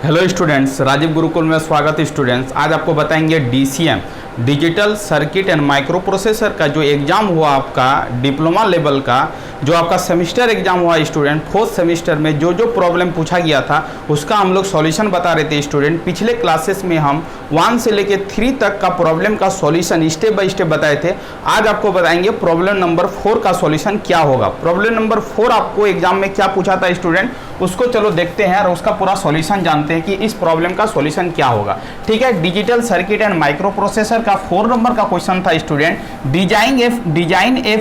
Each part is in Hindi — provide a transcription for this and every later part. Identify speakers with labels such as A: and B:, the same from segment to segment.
A: हेलो स्टूडेंट्स, राजीव गुरुकुल में स्वागत है। स्टूडेंट्स आज आपको बताएंगे DCM digital circuit and microprocessor का जो एग्ज़ाम हुआ आपका डिप्लोमा लेवल का, जो आपका सेमेस्टर एग्ज़ाम हुआ स्टूडेंट, फोर्थ सेमेस्टर में जो प्रॉब्लम पूछा गया था उसका हम लोग सॉल्यूशन बता रहे थे स्टूडेंट। पिछले क्लासेस में हम 1 से लेके 3 तक का प्रॉब्लम का सॉल्यूशन स्टेप बाय स्टेप बताए थे। आज आपको बताएंगे प्रॉब्लम नंबर 4 का सॉल्यूशन क्या होगा। प्रॉब्लम नंबर 4 आपको एग्जाम में क्या पूछा था स्टूडेंट, उसको चलो देखते हैं और उसका पूरा सॉल्यूशन जानते हैं कि इस प्रॉब्लम का सॉल्यूशन क्या होगा। ठीक है, digital circuit and microprocessor का 4 नंबर का क्वेश्चन था student. Design a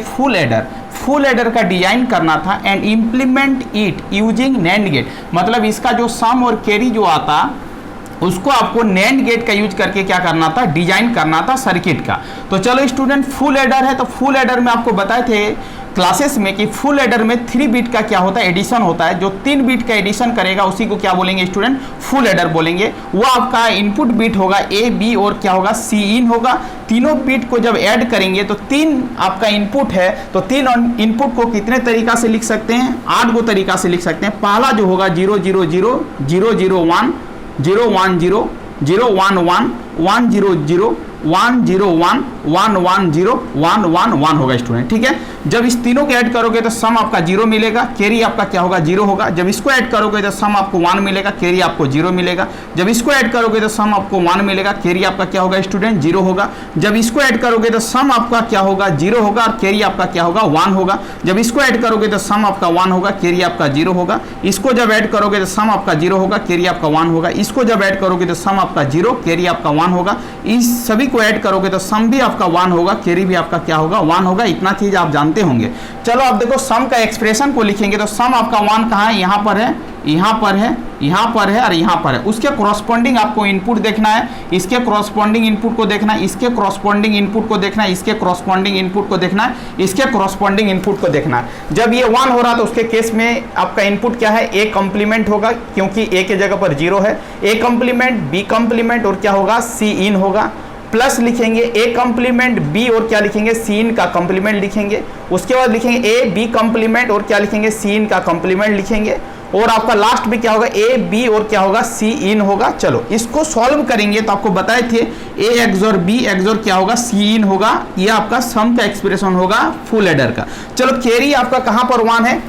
A: full adder का डिजाइन करना था and implement it using NAND gate. मतलब इसका जो सम और कैरी जो आता उसको आपको नैंड गेट का यूज करके क्या करना था, डिजाइन करना था सर्किट का। तो चलो स्टूडेंट, फुल एडर है तो फुल एडर में आपको बताए थे क्लासेस में कि फुल एडर में 3 बिट का क्या होता है, एडिशन होता है। जो 3 बिट का एडिशन करेगा उसी को क्या बोलेंगे स्टूडेंट, फुल एडर बोलेंगे। वो आपका इनपुट बिट होगा ए बी और क्या होगा सी इन होगा। तीनों बिट को जब ऐड करेंगे तो 3 आपका इनपुट है, तो 3 इनपुट को कितने तरीका से लिख सकते हैं, 8 गो तरीका से लिख सकते हैं। पहला जो होगा 0 0 0 0 0 1 0 1 0 0 1 1 1 0 0 1 0 1 1 1 0 1 1 1 होगा स्टूडेंट। ठीक है, जब इस तीनों को ऐड करोगे तो सम आपका 0 मिलेगा, कैरी आपका क्या होगा 0 होगा। जब इसको ऐड करोगे तो सम आपको 1 मिलेगा, कैरी आपको 0 मिलेगा। जब इसको ऐड करोगे तो सम आपको 1 मिलेगा, कैरी आपका क्या होगा स्टूडेंट 0 होगा। जब इसको ऐड करोगे तो सम आपका क्या होगा 0 होगा और कैरी आपका क्या होगा 1 होगा। जब इसको ऐड करोगे तो सम आपका 1 होगा, कैरी आपका 0 होगा। इसको जब ऐड करोगे तो सम आपका 0 होगा, कैरी आपका 1 होगा। इसको जब ऐड करोगे तो सम आपका 0, कैरी आपका 1 होगा। इस सभी को ऐड करोगे तो सम भी आपका 1 होगा, कैरी भी आपका क्या होगा 1 होगा। इतना चीज आप जानते होंगे। चलो अब देखो सम का एक्सप्रेशन को लिखेंगे तो सम आपका 1 कहाँ है, यहाँ पर है, यहाँ पर है, यहाँ पर है और यहाँ पर है। उसके कॉरस्पॉन्डिंग आपको इनपुट देखना है, इसके कॉरस्पॉन्डिंग इनपुट को देखना है, इसके कॉरस्पॉन्डिंग इनपुट को देखना है, इसके कॉरस्पॉन्डिंग इनपुट को देखना है, इसके कॉरस्पॉन्डिंग इनपुट को देखना है। जब ये 1 हो रहा तो उसके केस में आपका इनपुट क्या है, ए कंप्लीमेंट होगा क्योंकि ए के जगह पर 0 है। ए कंप्लीमेंट, बी कंप्लीमेंट और क्या होगा सी इन होगा। प्लस लिखेंगे ए कंप्लीमेंट बी और क्या लिखेंगे सी इन का कंप्लीमेंट लिखेंगे। उसके बाद लिखेंगे ए बी कंप्लीमेंट और क्या लिखेंगे सी इन का कंप्लीमेंट लिखेंगे। और आपका लास्ट में क्या होगा ए बी और क्या होगा सी इन होगा। चलो इसको सॉल्व करेंगे तो आपको बताए थे ए एक्सोर बी एक्सोर क्या होगा सी इन होगा। ये आपका सम का एक्सप्रेशन होगा फुल एडर का। चलो कैरी आपका कहाँ पर 1 है,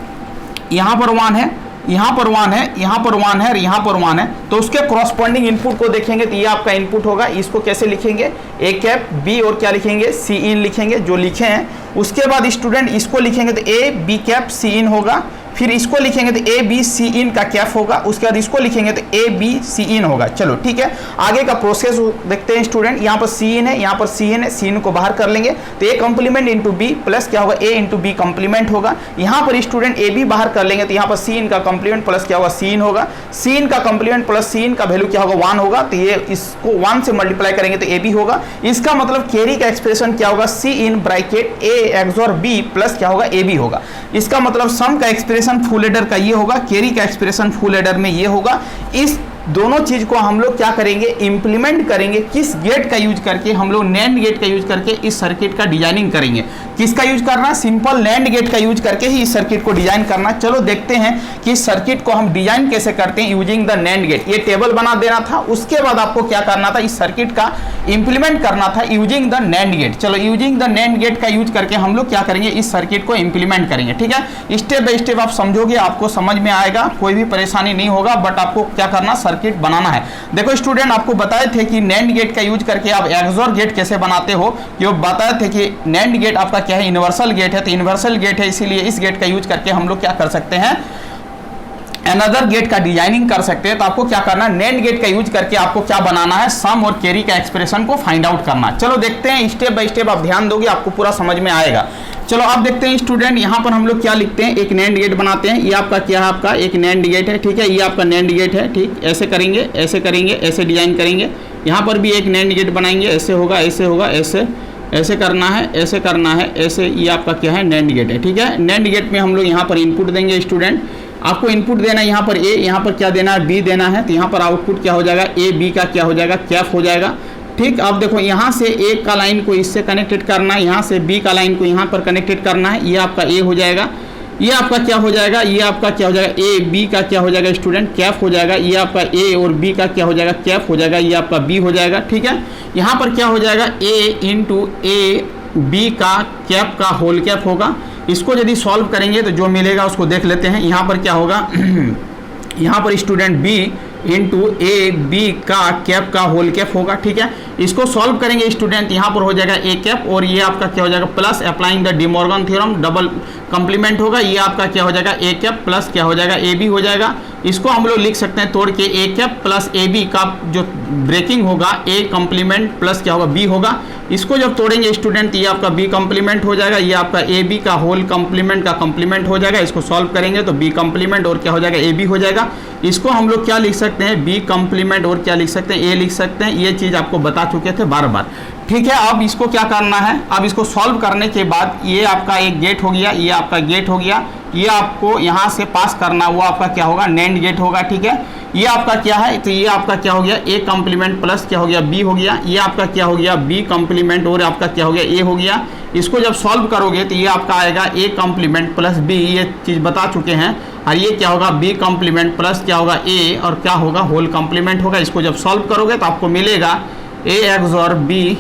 A: यहाँ पर 1 है, यहाँ पर 1 है, यहाँ पर 1 है और यहाँ पर 1 है। तो उसके कॉरस्पॉन्डिंग इनपुट को देखेंगे तो ये आपका इनपुट होगा। इसको कैसे लिखेंगे, ए कैप बी और क्या लिखेंगे सी इन लिखेंगे जो लिखे हैं। उसके बाद स्टूडेंट इसको लिखेंगे तो ए बी कैप सी इन होगा। फिर इसको लिखेंगे तो ए बी सी इन का कैप होगा। उसके बाद इसको लिखेंगे तो ए बी सी इन होगा। चलो ठीक है, आगे का प्रोसेस देखते हैं स्टूडेंट। यहाँ पर सी इन है, यहाँ पर सी इन है, सी इन को बाहर कर लेंगे तो ए कंप्लीमेंट इंटू बी प्लस क्या होगा ए इंटू बी कंप्लीमेंट होगा। यहाँ पर स्टूडेंट ए बी बाहर कर लेंगे तो यहाँ पर सी इन का कंप्लीमेंट प्लस क्या होगा सी इन होगा। सी इन का कंप्लीमेंट प्लस सी इन का वैल्यू क्या होगा 1 होगा, तो ये इसको 1 से मल्टीप्लाई करेंगे तो ए बी होगा। इसका मतलब कैरी का एक्सप्रेशन क्या होगा C in bracket A XOR B plus क्या होगा ए बी होगा। इसका मतलब सम का एक्सप्रेशन फुल एडर का ये होगा, कैरी का एक्सप्रेशन फुल एडर में ये होगा। इस दोनों चीज को हम लोग क्या करेंगे, इंप्लीमेंट करेंगे। किस गेट का यूज करके, हम लोग नैंड गेट का यूज करके इस सर्किट का डिजाइनिंग करेंगे। किसका यूज करना, सिंपल नैंड गेट का यूज करके ही इस सर्किट को डिजाइन करना। चलो देखते हैं कि इस सर्किट को हम डिजाइन कैसे करते हैं यूजिंग द नैंड गेट। ये टेबल बना देना था, उसके बाद आपको क्या करना था, इस सर्किट का इंप्लीमेंट करना था यूजिंग द नैंड गेट। चलो यूजिंग द नैंड गेट का यूज करके हम लोग क्या करेंगे, इस सर्किट को इंप्लीमेंट करेंगे। ठीक है, स्टेप बाय स्टेप आप समझोगे, आपको समझ में आएगा, कोई भी परेशानी नहीं होगा। बट आपको क्या करना, सर्किट बनाना है। देखो स्टूडेंट, आपको बताए थे कि नैंड गेट का यूज करके आप एक्सोर गेट कैसे बनाते हो। ये बताए थे कि नैंड गेट आपका क्या है, यूनिवर्सल गेट है। तो यूनिवर्सल गेट है, इसीलिए इस गेट का यूज करके हम लोग क्या कर सकते हैं, अनदर गेट का डिजाइनिंग कर सकते हैं। तो आपको क्या करना है, नैंड गेट का यूज करके आपको क्या बनाना है, सम और कैरी का एक्सप्रेशन को फाइंड आउट करना। चलो देखते हैं, स्टेप बाय स्टेप आप ध्यान दोगे आपको पूरा समझ में आएगा। चलो आप देखते हैं स्टूडेंट, यहाँ पर हम लोग क्या लिखते हैं, एक नैंड गेट बनाते हैं। ये आपका क्या है, आपका एक नैंड गेट है। ठीक है, ये आपका नैंड गेट है। ठीक, ऐसे करेंगे, ऐसे करेंगे, ऐसे डिजाइन करेंगे। यहाँ पर भी एक नैंड गेट बनाएंगे, ऐसे होगा, ऐसे होगा, ऐसे ऐसे करना है, ऐसे करना है, ऐसे। ये आपका क्या है, नैंड गेट है। ठीक है, नैंड गेट में हम लोग यहाँ पर इनपुट देंगे स्टूडेंट। आपको इनपुट देना है यहाँ पर ए, यहाँ पर क्या देना है बी देना है। तो यहाँ पर आउटपुट क्या हो जाएगा, ए बी का क्या हो जाएगा, कैफ हो जाएगा। ठीक, अब देखो यहाँ से ए का लाइन को इससे कनेक्टेड करना है, यहाँ से बी का लाइन को यहाँ पर कनेक्टेड करना है। ये आपका ए हो जाएगा। ये आपका क्या हो जाएगा, ये आपका क्या हो जाएगा, ए बी का क्या हो जाएगा स्टूडेंट, कैप हो जाएगा। ये आपका ए और बी का क्या हो जाएगा, कैप हो जाएगा। ये आपका बी हो जाएगा, ठीक है। यहाँ पर क्या हो जाएगा, ए इंटू ए बी का कैप का होल कैप होगा। इसको यदि सॉल्व करेंगे तो जो मिलेगा उसको देख लेते हैं। यहाँ पर क्या होगा यहाँ पर student B into A B का कैप का होल कैप होगा, ठीक है। इसको सॉल्व करेंगे स्टूडेंट, यहाँ पर हो जाएगा ए कैप और ये आपका क्या हो जाएगा plus applying the De Morgan theorem, double complement होगा। ये आपका क्या हो जाएगा ए कैप प्लस क्या हो जाएगा ए बी हो जाएगा। इसको हम लोग लिख सकते हैं तोड़ के, A cap plus A B का जो ब्रेकिंग होगा ए कंप्लीमेंट प्लस क्या होगा बी होगा। इसको जब तोड़ेंगे स्टूडेंट ये आपका बी कंप्लीमेंट हो जाएगा, ये आपका ए बी का होल कंप्लीमेंट का कंप्लीमेंट हो जाएगा। इसको सॉल्व करेंगे तो बी कंप्लीमेंट और क्या हो जाएगा ए बी हो जाएगा। इसको हम लोग क्या लिख सकते हैं, बी कंप्लीमेंट और क्या लिख सकते हैं ए लिख सकते हैं। ये चीज़ आपको बता चुके थे बार बार, ठीक है। अब इसको क्या करना है, अब इसको सॉल्व करने के बाद ये आपका एक गेट हो गया, ये आपका गेट हो गया, ये आपको यहाँ से पास करना, वो आपका क्या होगा नैंड गेट होगा, ठीक है। ये आपका क्या है, तो ये आपका क्या हो गया ए कंप्लीमेंट प्लस क्या हो गया बी हो गया। ये आपका क्या हो गया बी कंप्लीमेंट और आपका क्या हो गया ए हो गया। इसको जब सॉल्व करोगे तो ये आपका आएगा ए कंप्लीमेंट प्लस बी, ये चीज़ बता चुके हैं। और ये क्या होगा बी कंप्लीमेंट प्लस क्या होगा ए और क्या होगा होल कंप्लीमेंट होगा। इसको जब सॉल्व करोगे तो आपको मिलेगा ए एक्स और बी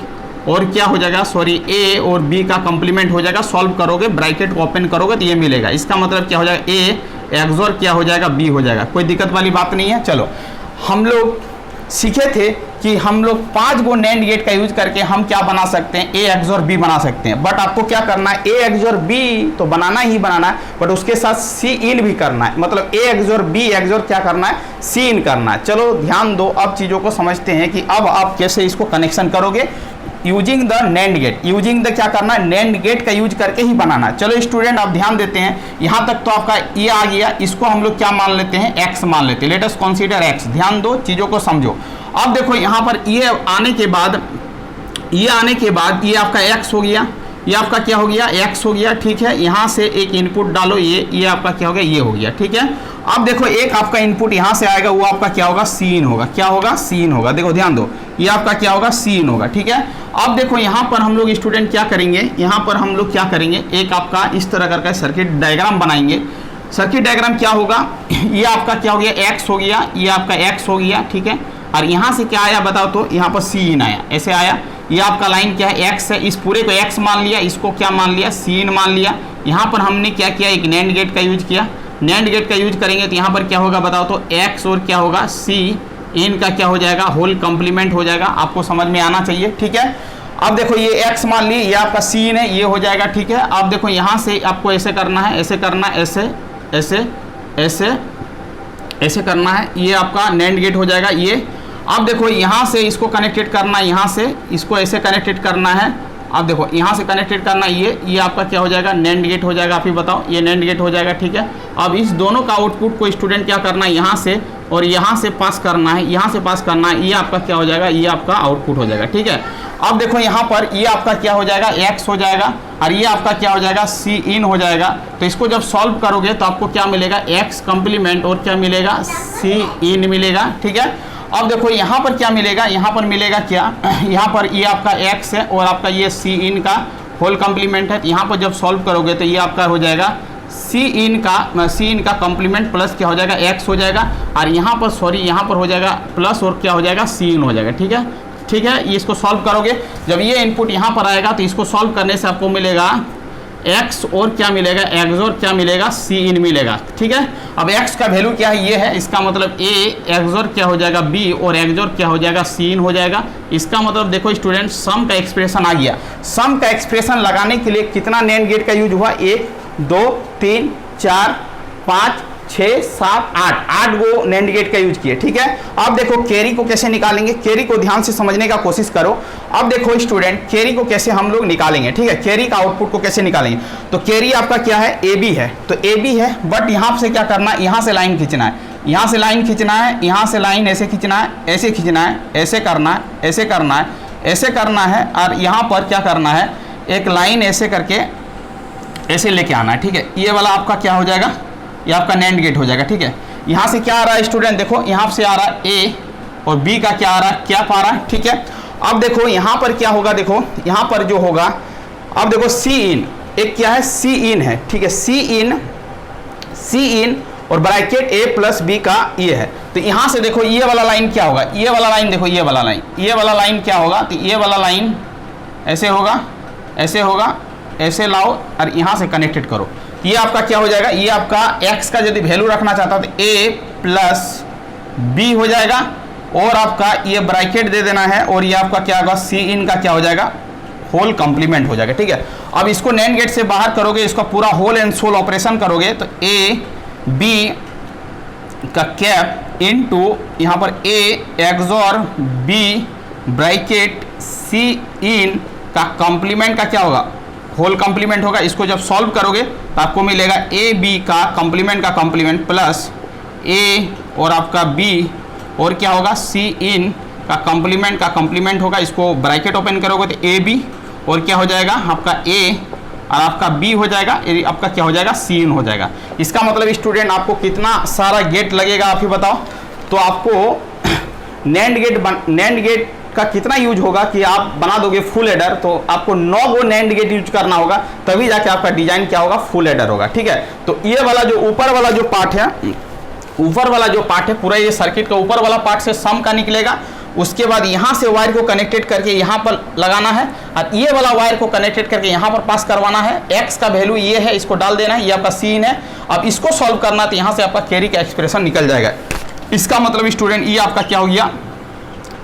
A: और क्या हो जाएगा, सॉरी ए और बी का कंप्लीमेंट हो जाएगा। सॉल्व करोगे ब्रैकेट को ओपन करोगे तो ये मिलेगा। इसका मतलब क्या हो जाएगा ए एक्स और क्या हो जाएगा बी हो जाएगा। कोई दिक्कत वाली बात नहीं है। चलो, हम लोग सीखे थे कि हम लोग 5 गो नैंड गेट का यूज करके हम क्या बना सकते हैं, ए एक्स और बी बना सकते हैं। बट आपको क्या करना है, ए एक्स और बी तो बनाना ही बनाना है, बट उसके साथ सी इन भी करना है। मतलब ए एक्स और बी एक्स और क्या करना है, सी इन करना है। चलो ध्यान दो, अब चीज़ों को समझते हैं कि अब आप कैसे इसको कनेक्शन करोगे using the NAND gate. Using the क्या करना है, नैंड गेट का यूज करके ही बनाना। चलो स्टूडेंट आप ध्यान देते हैं, यहाँ तक तो आपका ये आ गया। इसको हम लोग क्या मान लेते हैं, एक्स मान लेते हैं। Let us consider x. ध्यान दो, चीज़ों को समझो। अब देखो यहाँ पर ये आने के बाद ये आपका एक्स हो गया, ये आपका क्या हो गया एक्स हो गया, ठीक है। यहाँ से एक इनपुट डालो, ये आपका क्या हो गया ये हो गया, ठीक है। अब देखो एक आपका इनपुट यहाँ से आएगा, वो आपका क्या होगा सीन होगा। क्या होगा सीन होगा। देखो ध्यान दो, ये आपका क्या होगा सीन होगा, ठीक है। अब देखो यहाँ पर हम लोग स्टूडेंट क्या करेंगे, यहाँ पर हम लोग क्या करेंगे, एक आपका इस तरह करके सर्किट डायग्राम बनाएंगे। सर्किट डायग्राम क्या होगा, ये आपका क्या हो गया एक्स हो गया, ये आपका एक्स हो गया, ठीक है। और यहाँ से क्या आया बताओ तो, यहाँ पर सी इन आया, ऐसे आया। ये आपका लाइन क्या है एक्स है, इस पूरे को एक्स मान लिया, इसको क्या मान लिया सी इन मान लिया। यहाँ पर हमने क्या किया, एक नैंड गेट का यूज किया। नैंड गेट का यूज करेंगे तो यहाँ पर क्या होगा बताओ तो, एक्स और क्या होगा सी इन का क्या हो जाएगा होल कंप्लीमेंट हो जाएगा। आपको समझ में आना चाहिए, ठीक है। अब देखो ये एक्स मान ली, ये आपका सी इन है, ये हो जाएगा, ठीक है। अब देखो यहाँ से आपको ऐसे करना है, ऐसे करना, ऐसे ऐसे ऐसे ऐसे करना है। ये आपका नैंड गेट हो जाएगा ये। अब देखो यहाँ से इसको कनेक्टेड करना है, यहाँ से इसको ऐसे कनेक्टेड करना है। अब देखो यहाँ से कनेक्टेड करना ये आपका क्या हो जाएगा नैंड गेट हो जाएगा। आप ही बताओ, ये नैंड गेट हो जाएगा, ठीक है। अब इस दोनों का आउटपुट को स्टूडेंट क्या करना है, यहाँ से और यहाँ से पास करना है, यहाँ से पास करना है। ये आपका क्या हो जाएगा, ये आपका आउटपुट हो जाएगा, ठीक है। अब देखो यहाँ पर ये आपका क्या हो जाएगा एक्स हो जाएगा और ये आपका क्या हो जाएगा सी इन हो जाएगा। तो इसको जब सॉल्व करोगे तो आपको क्या मिलेगा एक्स कंप्लीमेंट और क्या मिलेगा सी इन मिलेगा, ठीक है। अब देखो यहाँ पर क्या मिलेगा, यहाँ पर मिलेगा क्या, यहाँ पर ये आपका एक्स है और आपका ये सी इन का होल कंप्लीमेंट है। यहाँ पर जब सॉल्व करोगे तो ये आपका हो जाएगा सी इन का कंप्लीमेंट प्लस क्या हो जाएगा एक्स हो जाएगा। और यहाँ पर सॉरी यहाँ पर हो जाएगा प्लस और क्या हो जाएगा सी इन हो जाएगा, ठीक है। ठीक है, ये इसको सॉल्व करोगे, जब ये इनपुट यहाँ पर आएगा तो इसको सॉल्व करने से आपको मिलेगा x और क्या मिलेगा x और क्या मिलेगा c इन मिलेगा, ठीक है। अब x का वैल्यू क्या है, ये है, इसका मतलब a x और क्या हो जाएगा b और x और क्या हो जाएगा c इन हो जाएगा। इसका मतलब देखो स्टूडेंट सम का एक्सप्रेशन आ गया। सम का एक्सप्रेशन लगाने के लिए कितना नैंड गेट का यूज हुआ, 1 2 3 4 5 6 7 8 गो नैंड गेट का यूज किए, ठीक है। अब देखो कैरी को कैसे निकालेंगे, कैरी को ध्यान से समझने का कोशिश करो। अब देखो स्टूडेंट कैरी को कैसे हम लोग निकालेंगे, ठीक है। कैरी का आउटपुट को कैसे निकालेंगे, तो कैरी आपका क्या है ए बी है, तो ए बी है, बट यहाँ से क्या करना है, यहाँ से लाइन खींचना है, यहाँ से लाइन खींचना है, यहाँ से लाइन ऐसे खींचना है, ऐसे खींचना है, ऐसे करना है, ऐसे करना है, ऐसे करना है, और यहाँ पर क्या करना है, एक लाइन ऐसे करके ऐसे लेके आना है, ठीक है। ये वाला आपका क्या हो जाएगा, ये आपका नैंड गेट हो जाएगा, ठीक है। यहाँ से क्या आ रहा है स्टूडेंट, देखो यहाँ से आ रहा है ए और बी का क्या आ रहा है, क्या आ रहा है, ठीक है। अब देखो यहाँ पर क्या होगा, देखो यहाँ पर जो होगा, अब देखो सी इन, एक क्या है सी इन है, ठीक है। सी इन सी इन और ब्रैकेट ए प्लस बी का ये है। तो यहाँ से देखो ये वाला लाइन क्या होगा, ये वाला लाइन देखो, ये वाला लाइन क्या होगा, तो ये वाला लाइन ऐसे होगा, ऐसे होगा, ऐसे लाओ और यहाँ से कनेक्टेड करो। ये आपका क्या हो जाएगा, ये आपका x का यदि वैल्यू रखना चाहता हो तो a प्लस बी हो जाएगा, और आपका ये ब्रैकेट दे देना है, और ये आपका क्या होगा, सी इन का क्या हो जाएगा, होल कंप्लीमेंट हो जाएगा। ठीक है, अब इसको नैंड गेट से बाहर करोगे, इसका पूरा होल एंड सोल ऑपरेशन करोगे तो a b का कैप इनटू यहाँ पर a XOR b bracket C in का कंप्लीमेंट का क्या होगा, होल कंप्लीमेंट होगा। इसको जब सॉल्व करोगे तो आपको मिलेगा ए बी का कंप्लीमेंट प्लस ए और आपका बी और क्या होगा, सी इन का कंप्लीमेंट होगा। इसको ब्रैकेट ओपन करोगे तो ए बी और क्या हो जाएगा आपका ए और आपका बी हो जाएगा, आपका क्या हो जाएगा, सी इन हो जाएगा। इसका मतलब स्टूडेंट आपको कितना सारा गेट लगेगा आप ही बताओ। तो आपको नैंड गेट का कितना यूज होगा कि आप बना दोगे फुल एडर, तो आपको 9 गो नैंड गेट यूज करना होगा, तभी जाके आपका डिजाइन क्या होगा, फुल एडर होगा। ठीक है, तो ये वाला जो ऊपर वाला जो पार्ट है, पूरा ये सर्किट का ऊपर वाला पार्ट से सम का निकलेगा। उसके बाद यहाँ से वायर को कनेक्टेड करके यहाँ पर लगाना है, और ये वाला वायर को कनेक्टेड करके यहाँ पर पास करवाना है। एक्स का वैल्यू ये है, इसको डाल देना है, ये आपका सीन है। अब इसको सॉल्व करना तो यहाँ से आपका कैरी का एक्सप्रेशन निकल जाएगा। इसका मतलब स्टूडेंट ये आपका क्या हो गया,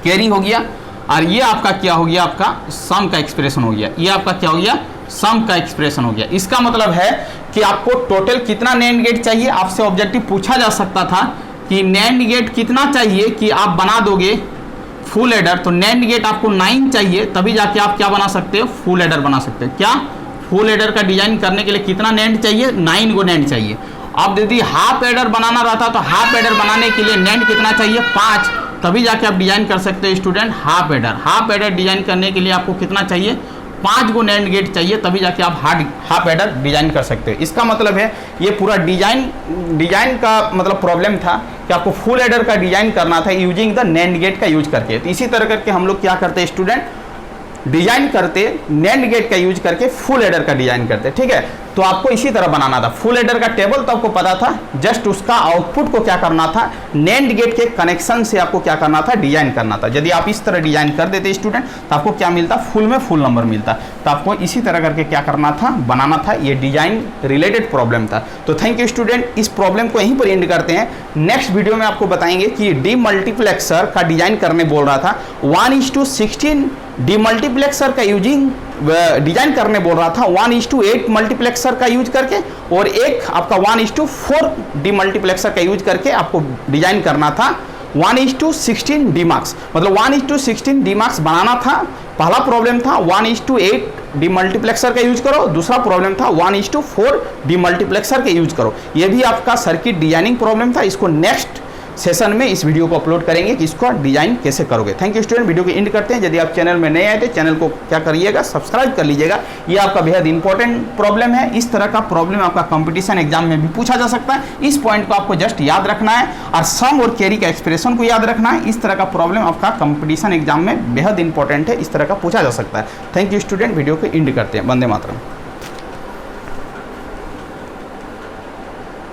A: कैरी हो गया, और ये आपका क्या हो गया, आपका सम का एक्सप्रेशन हो गया। ये आपका क्या हो गया, सम का एक्सप्रेशन हो गया। इसका मतलब है कि आपको टोटल कितना नैंड गेट चाहिए, आपसे ऑब्जेक्टिव पूछा जा सकता था कि नैंड गेट कितना चाहिए कि आप बना दोगे फुल एडर। तो नैंड गेट आपको 9 चाहिए, तभी जाके आप क्या बना सकते हो, फुल एडर बना सकते हो। क्या फुल एडर का डिजाइन करने के लिए कितना नैंड चाहिए, 9 गो नैंड चाहिए। अब यदि हाफ एडर बनाना रहता तो हाफ एडर बनाने के लिए नैंड कितना चाहिए, 5, तभी जाके आप डिजाइन कर सकते हो स्टूडेंट हाफ एडर डिजाइन करने के लिए आपको कितना चाहिए, 5 गो नैंड गेट चाहिए, तभी जाके आप हाफ एडर डिजाइन कर सकते हो। इसका मतलब है ये पूरा डिजाइन का मतलब प्रॉब्लम था कि आपको फुल एडर का डिजाइन करना था यूजिंग द नैंड गेट का यूज करके। तो इसी तरह करके हम लोग क्या करते हैं स्टूडेंट, डिजाइन करते नैंड गेट का यूज करके फुल एडर का डिजाइन करते। ठीक है, तो आपको इसी तरह बनाना था। फुल एडर का टेबल तो आपको पता था, जस्ट उसका आउटपुट को क्या करना था, नैंड गेट के कनेक्शन से आपको क्या करना था, डिजाइन करना था। यदि आप इस तरह डिजाइन कर देते स्टूडेंट तो आपको क्या मिलता, फुल में फुल नंबर मिलता। तो आपको इसी तरह करके क्या करना था, बनाना था। ये डिजाइन रिलेटेड प्रॉब्लम था। तो थैंक यू स्टूडेंट, इस प्रॉब्लम को यहीं पर एंड करते हैं। नेक्स्ट वीडियो में आपको बताएंगे कि डीमल्टीप्लेक्सर का डिजाइन करने बोल रहा था, 1:16 डीमल्टीप्लेक्सर का यूजिंग डिजाइन करने बोल रहा था, 1:8 मल्टीप्लेक्सर का यूज करके, और एक आपका 1:4 डीमल्टीप्लेक्सर का यूज करके आपको डिजाइन करना था 1:16 डीमार्क्स। मतलब 1:16 डीमार्क्स बनाना था। पहला प्रॉब्लम था 1:8 डीमल्टीप्लेक्सर का यूज करो, दूसरा प्रॉब्लम था 1:4 डीमल्टीप्लेक्सर का यूज करो। ये भी आपका सर्किट डिजाइनिंग प्रॉब्लम था। इसको नेक्स्ट सेशन में इस वीडियो को अपलोड करेंगे कि इसको डिजाइन कैसे करोगे। थैंक यू स्टूडेंट, वीडियो को एंड करते हैं। यदि आप चैनल में नए आए थे, चैनल को क्या करिएगा, सब्सक्राइब कर लीजिएगा। ये आपका बेहद इंपॉर्टेंट प्रॉब्लम है। इस तरह का प्रॉब्लम आपका कंपटीशन एग्जाम में भी पूछा जा सकता है। इस पॉइंट को आपको जस्ट याद रखना है, और सम और कैरी का एक्सप्रेशन को याद रखना है। इस तरह का प्रॉब्लम आपका कंपटीशन एग्जाम में बेहद इंपॉर्टेंट है, इस तरह का पूछा जा सकता है। थैंक यू स्टूडेंट, वीडियो को एंड करते हैं। वंदे मातरम।